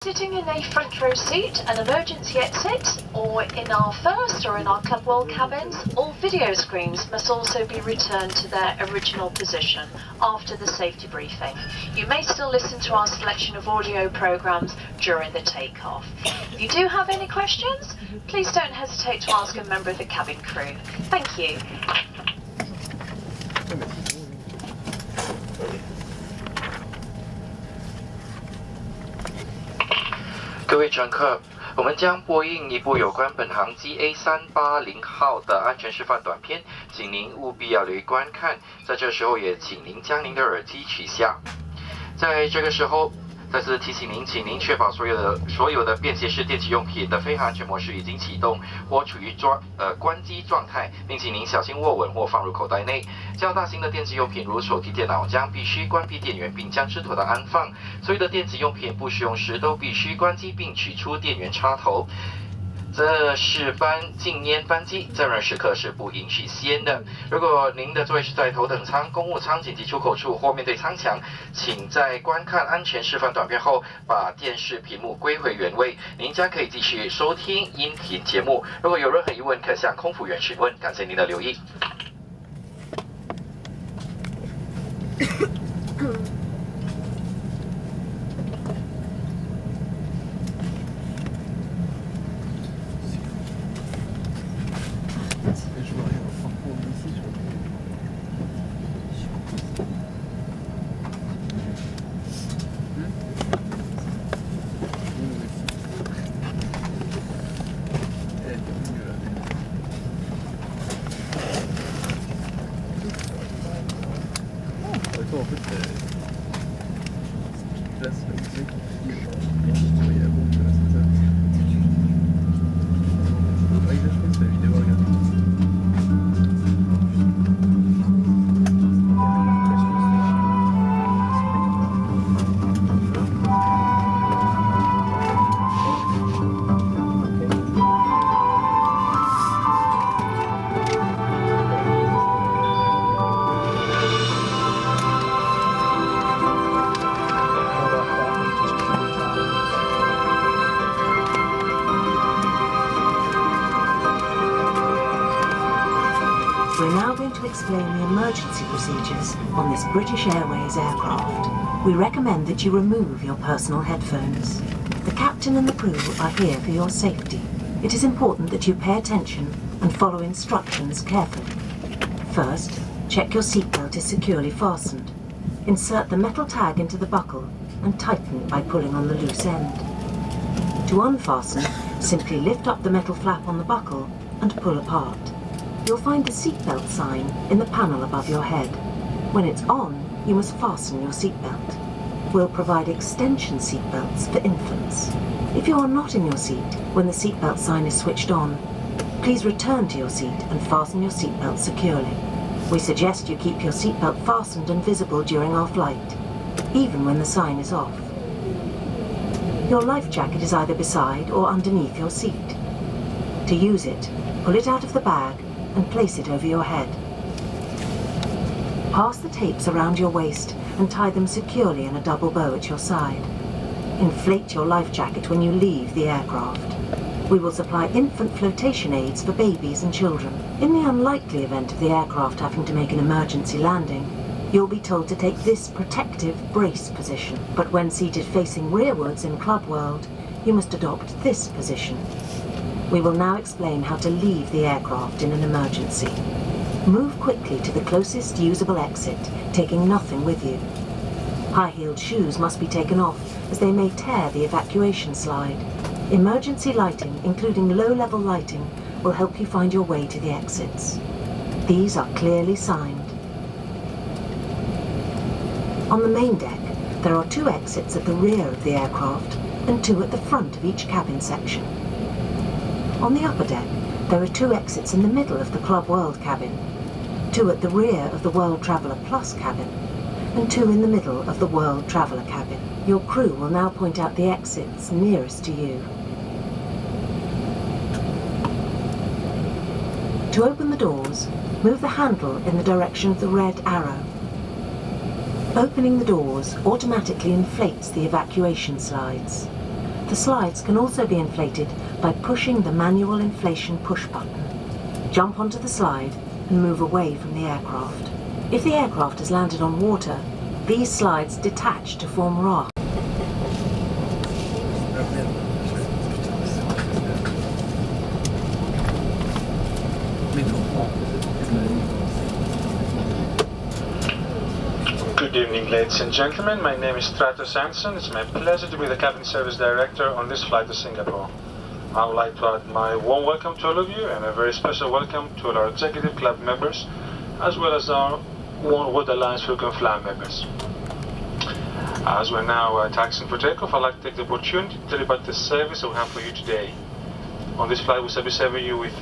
Sitting in a front row seat, an emergency exit, or in our first or in our Club World cabins, all video screens must also be returned to their original position after the safety briefing. You may still listen to our selection of audio programs during the takeoff. If you do have any questions, please don't hesitate to ask a member of the cabin crew. Thank you. 各位乘客，我们将播映一部有关本航机 A380号的安全示范短片，请您务必要留意观看。在这时候，也请您将您的耳机取下。在这个时候，再次提醒您，请您确保所有的便携式电子用品的飞行安全模式已经启动或处于关机状态，并请您小心握稳或放入口袋内。较大型的电子用品如手提电脑将必须关闭电源并将之妥当安放。所有的电子用品不使用时都必须关机并取出电源插头。 这是禁烟班机，在任何时刻是不允许吸烟的。如果您的座位是在头等舱、公务舱紧急出口处或面对舱墙，请在观看安全示范短片后，把电视屏幕归回原位，您将可以继续收听音频节目。如果有任何疑问，可向空服员询问。感谢您的留意。We're now going to explain the emergency procedures on this British Airways aircraft. We recommend that you remove your personal headphones. The captain and the crew are here for your safety. It is important that you pay attention and follow instructions carefully. First, check your seatbelt is securely fastened. Insert the metal tag into the buckle and tighten by pulling on the loose end. To unfasten, simply lift up the metal flap on the buckle and pull apart. You'll find the seatbelt sign in the panel above your head. When it's on, you must fasten your seatbelt. We'll provide extension seatbelts for infants. If you are not in your seat when the seatbelt sign is switched on, please return to your seat and fasten your seatbelt securely. We suggest you keep your seatbelt fastened and visible during our flight, even when the sign is off. Your life jacket is either beside or underneath your seat. To use it, pull it out of the bag and place it over your head. Pass the tapes around your waist and tie them securely in a double bow at your side. Inflate your life jacket when you leave the aircraft. We will supply infant flotation aids for babies and children. In the unlikely event of the aircraft having to make an emergency landing, you'll be told to take this protective brace position. But when seated facing rearwards in Club World, you must adopt this position. We will now explain how to leave the aircraft in an emergency. Move quickly to the closest usable exit, taking nothing with you. High-heeled shoes must be taken off, as they may tear the evacuation slide. Emergency lighting, including low-level lighting, will help you find your way to the exits. These are clearly signed. On the main deck, there are 2 exits at the rear of the aircraft and 2 at the front of each cabin section. On the upper deck, there are 2 exits in the middle of the Club World cabin, 2 at the rear of the World Traveller Plus cabin, and 2 in the middle of the World Traveller cabin. Your crew will now point out the exits nearest to you. To open the doors, move the handle in the direction of the red arrow. Opening the doors automatically inflates the evacuation slides. The slides can also be inflated by pushing the manual inflation push button. Jump onto the slide and move away from the aircraft. If the aircraft has landed on water, these slides detach to form raft. Good evening, ladies and gentlemen. My name is Stratos Anson. It's my pleasure to be the cabin service director on this flight to Singapore. I would like to add my warm welcome to all of you and a very special welcome to all our executive club members, as well as our One World Alliance Frequent Flyer members. As we're now taxiing for takeoff, I'd like to take the opportunity to tell you about the service that we have for you today. On this flight, we shall be serving you with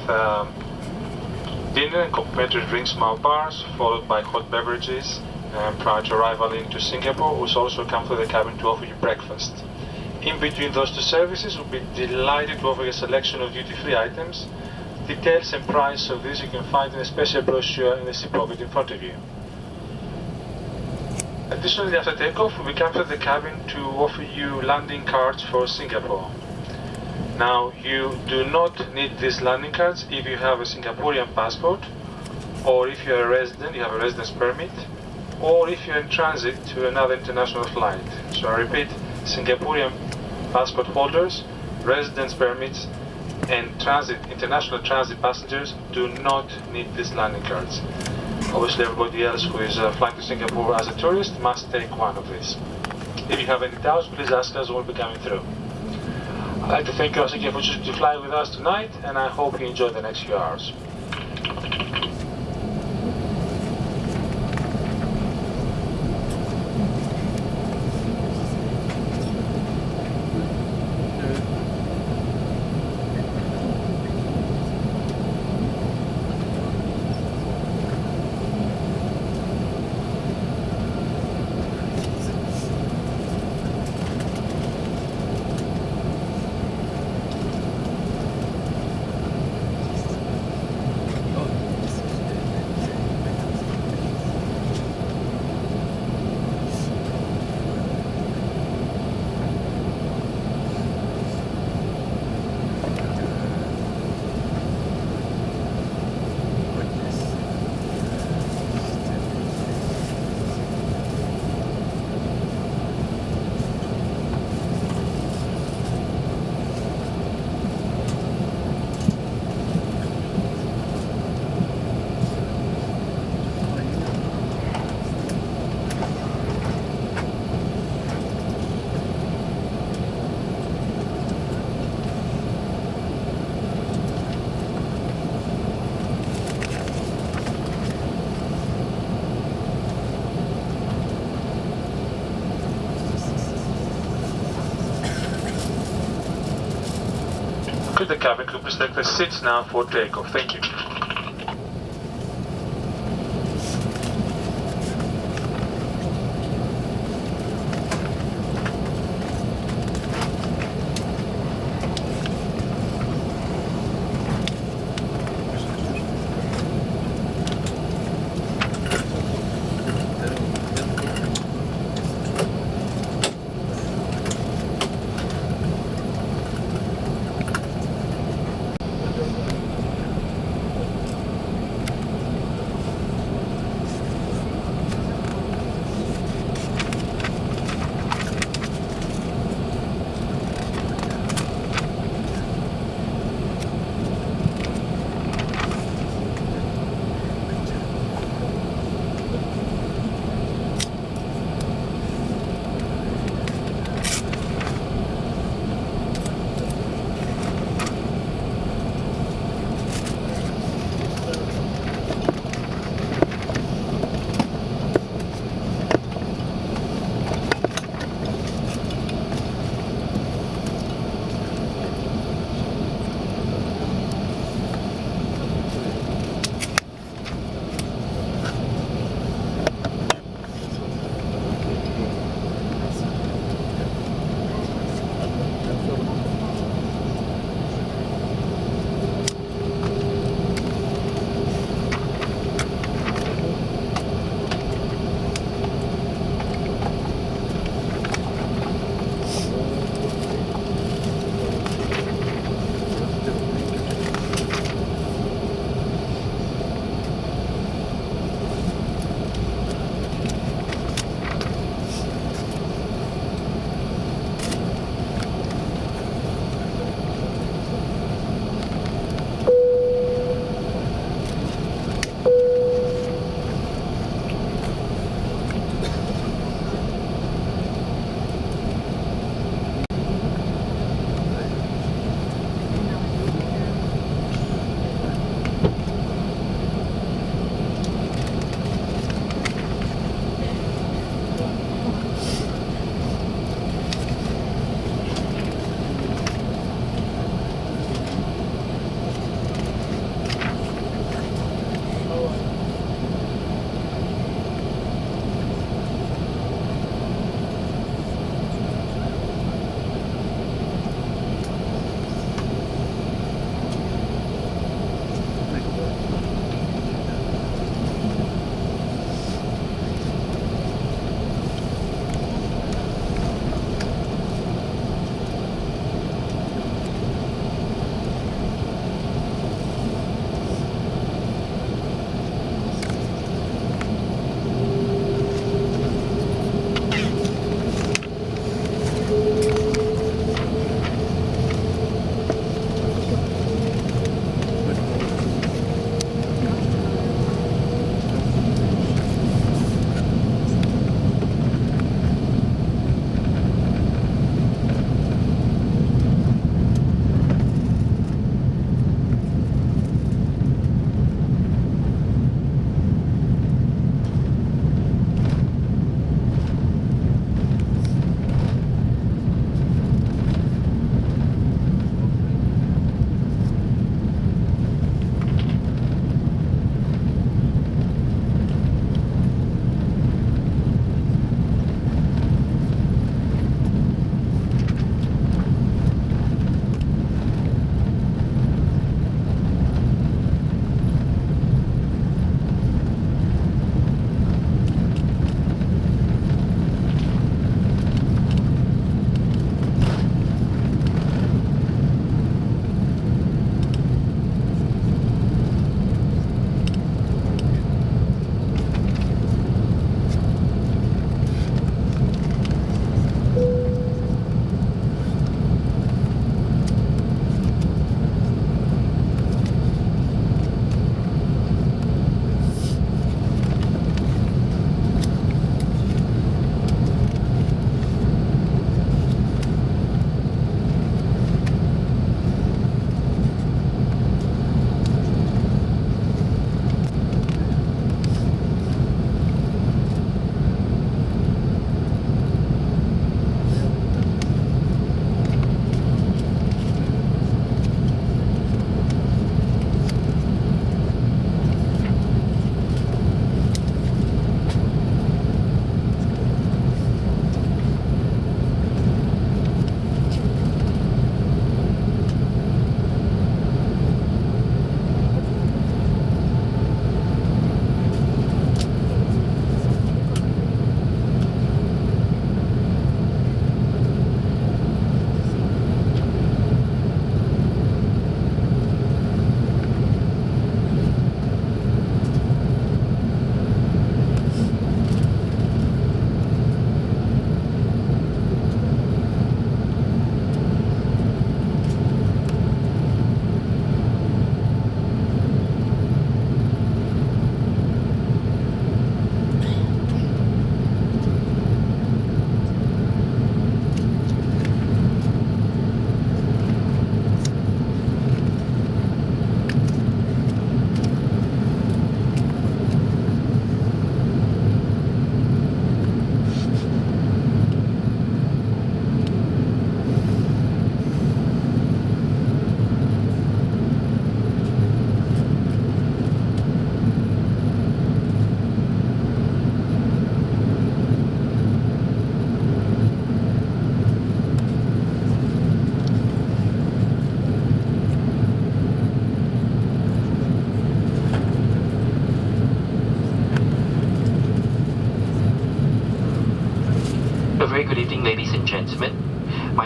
dinner and complimentary drinks from our bars, followed by hot beverages. Prior to arrival into Singapore, we'll also come to the cabin to offer you breakfast. In between those two services, we'll be delighted to offer you a selection of duty-free items. Details and price of these you can find in a special brochure in the seat pocket in front of you. Additionally, after takeoff, we'll be coming to the cabin to offer you landing cards for Singapore. Now, you do not need these landing cards if you have a Singaporean passport, or if you're a resident, you have a residence permit, or if you're in transit to another international flight. So I repeat, Singaporean passport holders, residence permits, and international transit passengers do not need these landing cards. Obviously, everybody else who is flying to Singapore as a tourist must take one of these. If you have any doubts, please ask us, we'll be coming through. I'd like to thank you once again for choosing to fly with us tonight, and I hope you enjoy the next few hours. Could the cabin crew please take their seats now for takeoff? Thank you.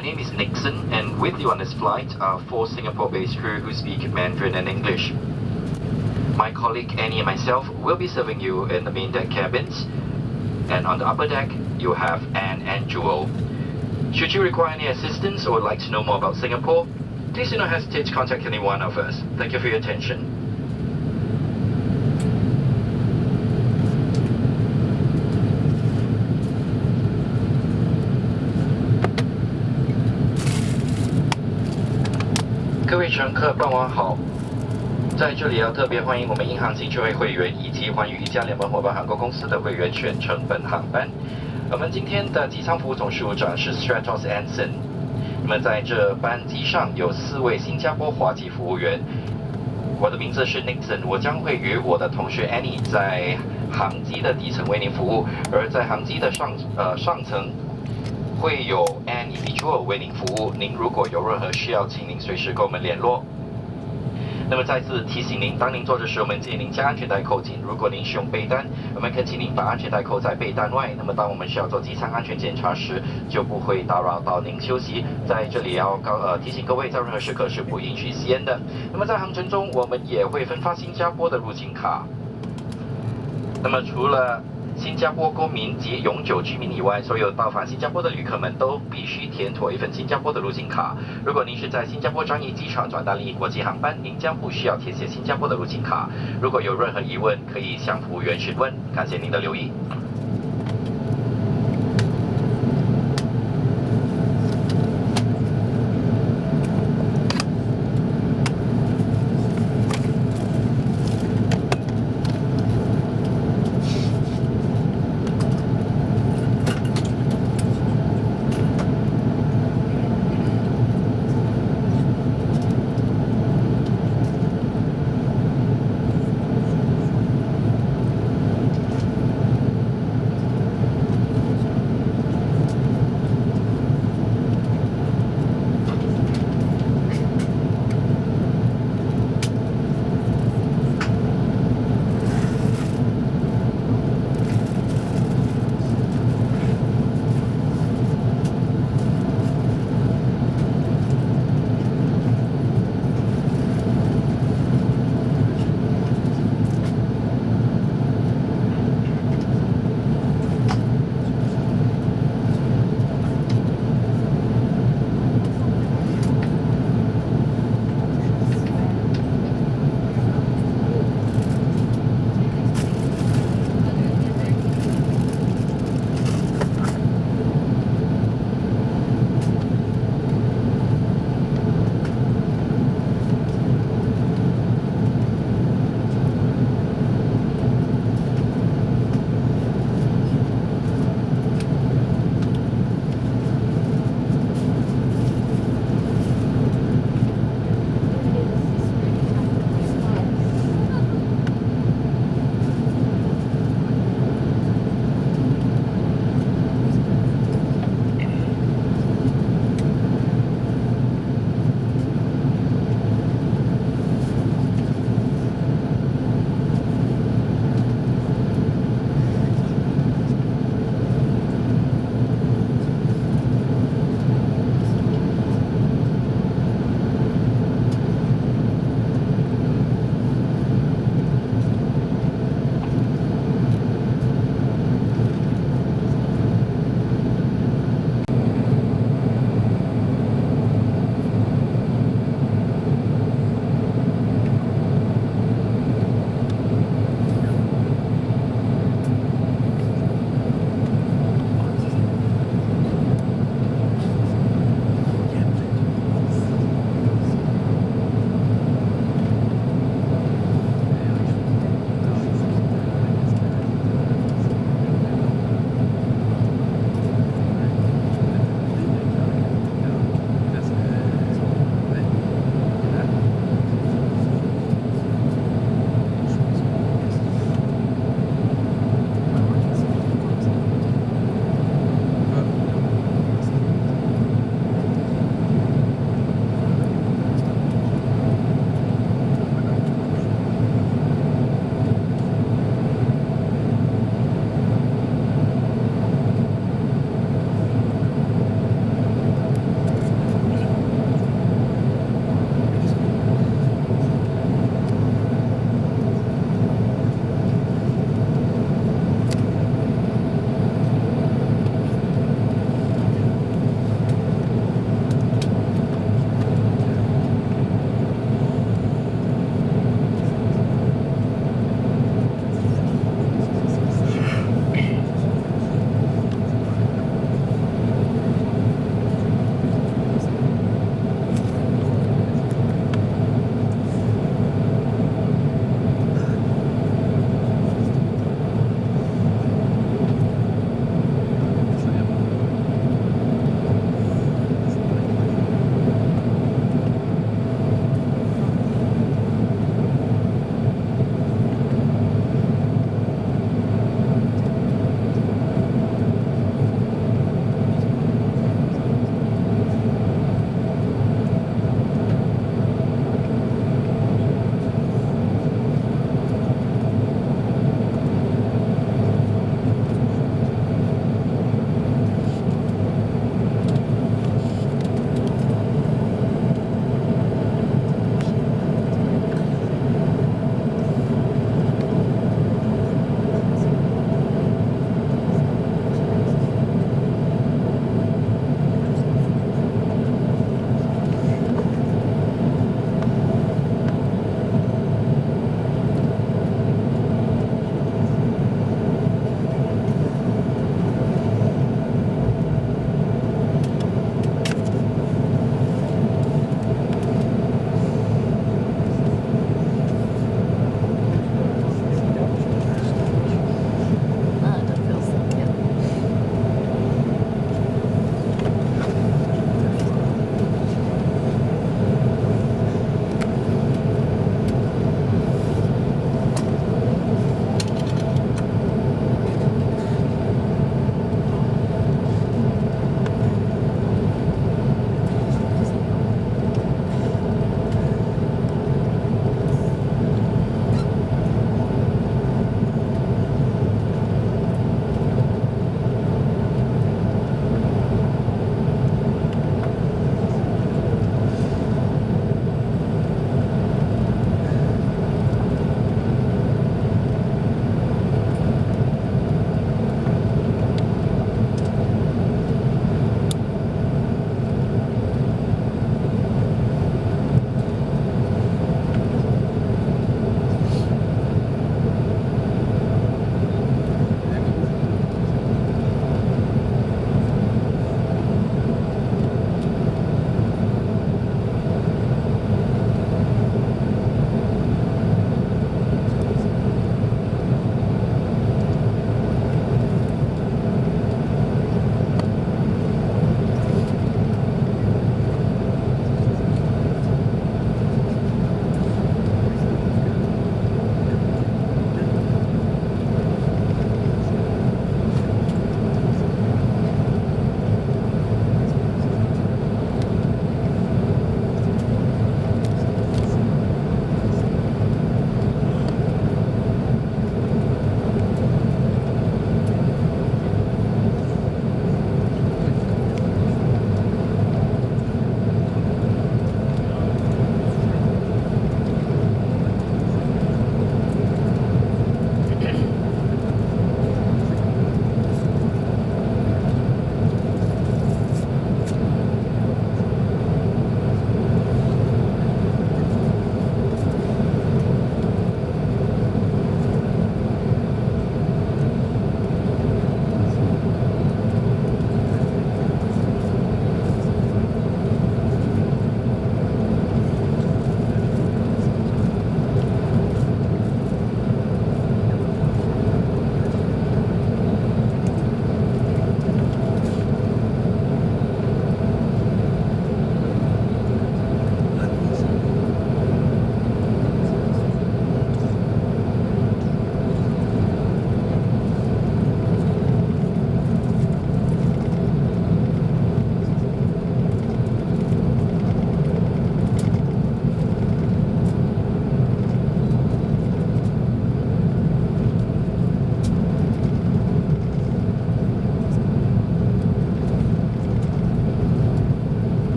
My name is Nixon, and with you on this flight are 4 Singapore-based crew who speak Mandarin and English. My colleague Annie and myself will be serving you in the main deck cabins, and on the upper deck you have Anne and Jewel. Should you require any assistance or would like to know more about Singapore, please do not hesitate to contact any one of us. Thank you for your attention.各位乘客，傍晚好！在这里要特别欢迎我们银行级智慧会员以及寰宇一家联盟伙伴航空公司的会员选乘本航班。我们今天的机舱服务总事务长是 Stratos Anson。那么在这班机上有4位新加坡华籍服务员。我的名字是 Nixon， 我将会与我的同学 Annie 在航机的底层为您服务，而在航机的上层会有 Anne 以及 Jewel 为您服务。您如果有任何需要，请您随时跟我们联络。那么再次提醒您，当您坐着时，我们建议您将安全带扣紧。如果您使用背单，我们恳请您把安全带扣在背单外。那么当我们需要做机舱安全检查时，就不会打扰到您休息。在这里要提醒各位，在任何时刻是不允许吸烟的。那么在航程中，我们也会分发新加坡的入境卡。那么除了新加坡公民及永久居民以外，所有到访新加坡的旅客们都必须填妥一份新加坡的入境卡。如果您是在新加坡樟宜机场转搭另一国际航班，您将不需要填写新加坡的入境卡。如果有任何疑问，可以向服务员询问。感谢您的留意。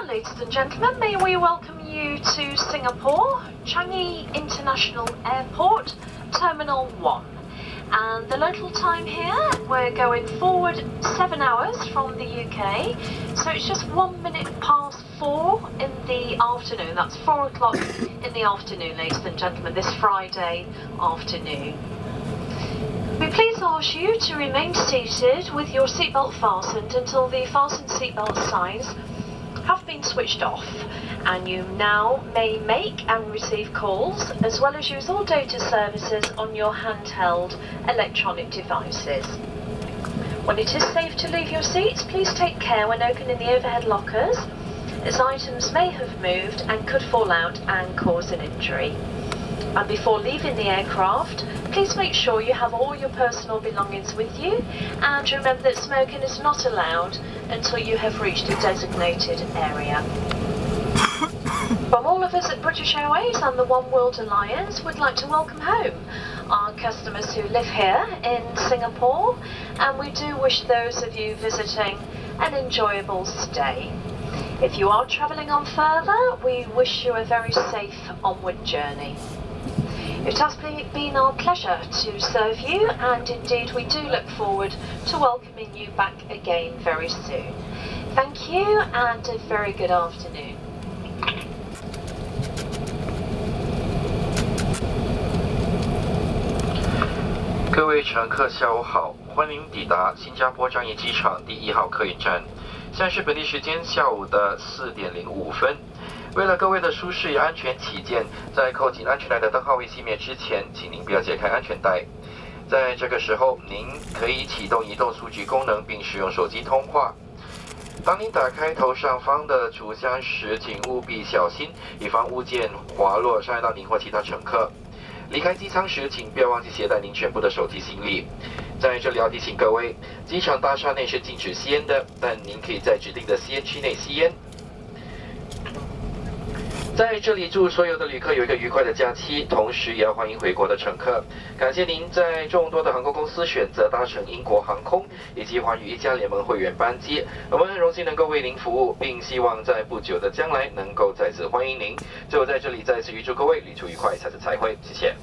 Ladies and gentlemen, may we welcome you to Singapore, Changi International Airport, Terminal 1. And the local time here, we're going forward 7 hours from the UK, so it's just 1 minute past 4 in the afternoon. That's 4 o'clock in the afternoon, ladies and gentlemen, this Friday afternoon. We please ask you to remain seated with your seatbelt fastened until the fasten seatbelt signs have been switched off, and you now may make and receive calls as well as use all data services on your handheld electronic devices. When it is safe to leave your seats, please take care when opening the overhead lockers, as items may have moved and could fall out and cause an injury. And before leaving the aircraft, please make sure you have all your personal belongings with you, and remember that smoking is not allowed until you have reached a designated area. From all of us at British Airways and the One World Alliance, we'd like to welcome home our customers who live here in Singapore, and we do wish those of you visiting an enjoyable stay. If you are travelling on further, we wish you a very safe onward journey. It has been our pleasure to serve you, and indeed we do look forward to welcoming you back again very soon. Thank you, and a very good afternoon. 各位乘客，下午好，欢迎抵达新加坡樟宜机场第1号客运站。现在是本地时间下午的4点05分。为了各位的舒适与安全起见，在扣紧安全带的灯号未熄灭之前，请您不要解开安全带。在这个时候，您可以启动移动数据功能，并使用手机通话。当您打开头上方的储箱时，请务必小心，以防物件滑落伤害到您或其他乘客。离开机舱时，请不要忘记携带您全部的手机行李。在这里要提醒各位，机场大厦内是禁止吸烟的，但您可以在指定的吸烟区内吸烟。在这里祝所有的旅客有一个愉快的假期，同时也要欢迎回国的乘客。感谢您在众多的航空公司选择搭乘英国航空以及寰宇一家联盟会员班机，我们很荣幸能够为您服务，并希望在不久的将来能够再次欢迎您。最后在这里再次预祝各位旅途愉快，下次再会，谢谢。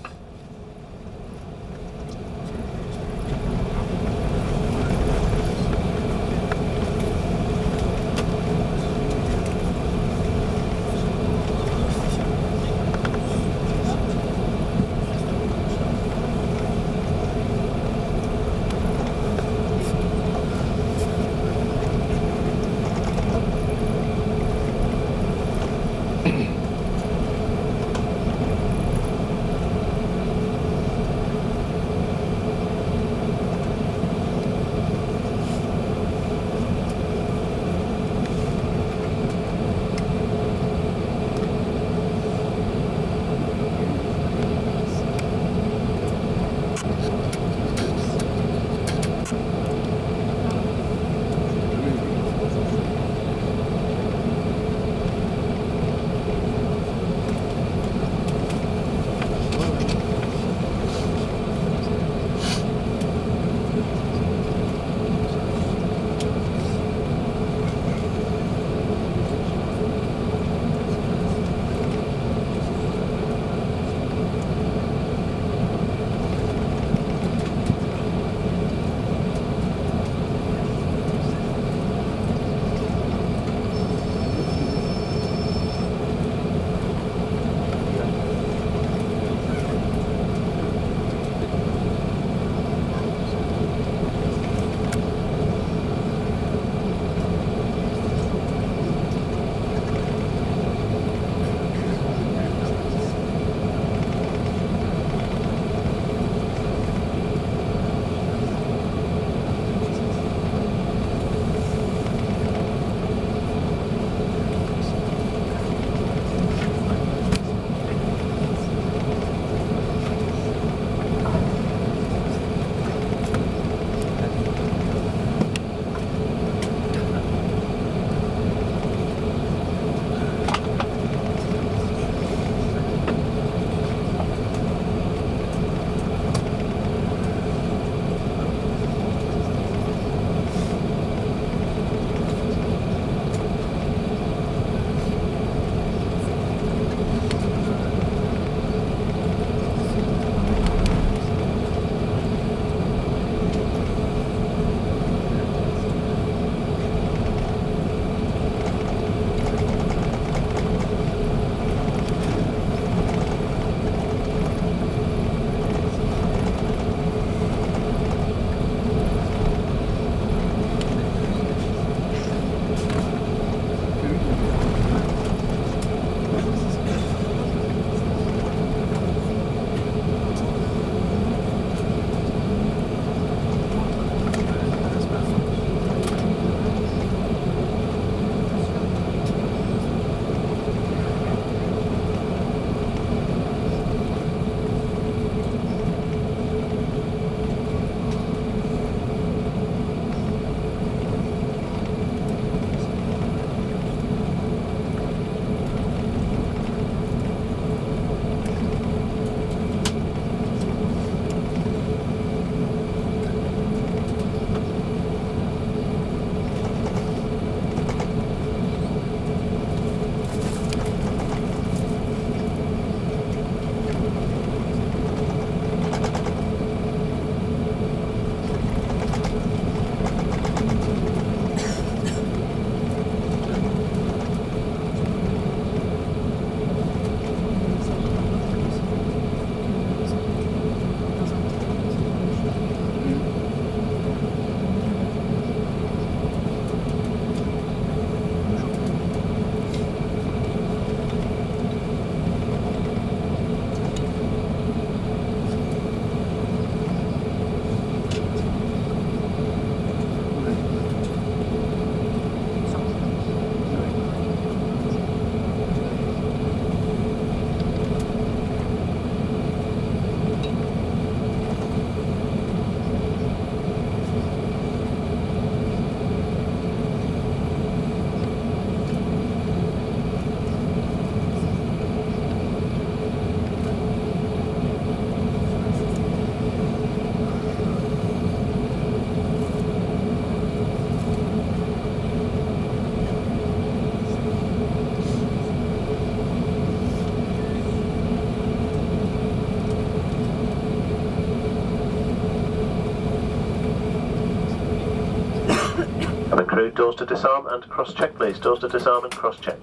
Crew, doors to disarm and cross-check please. Doors to disarm and cross-check.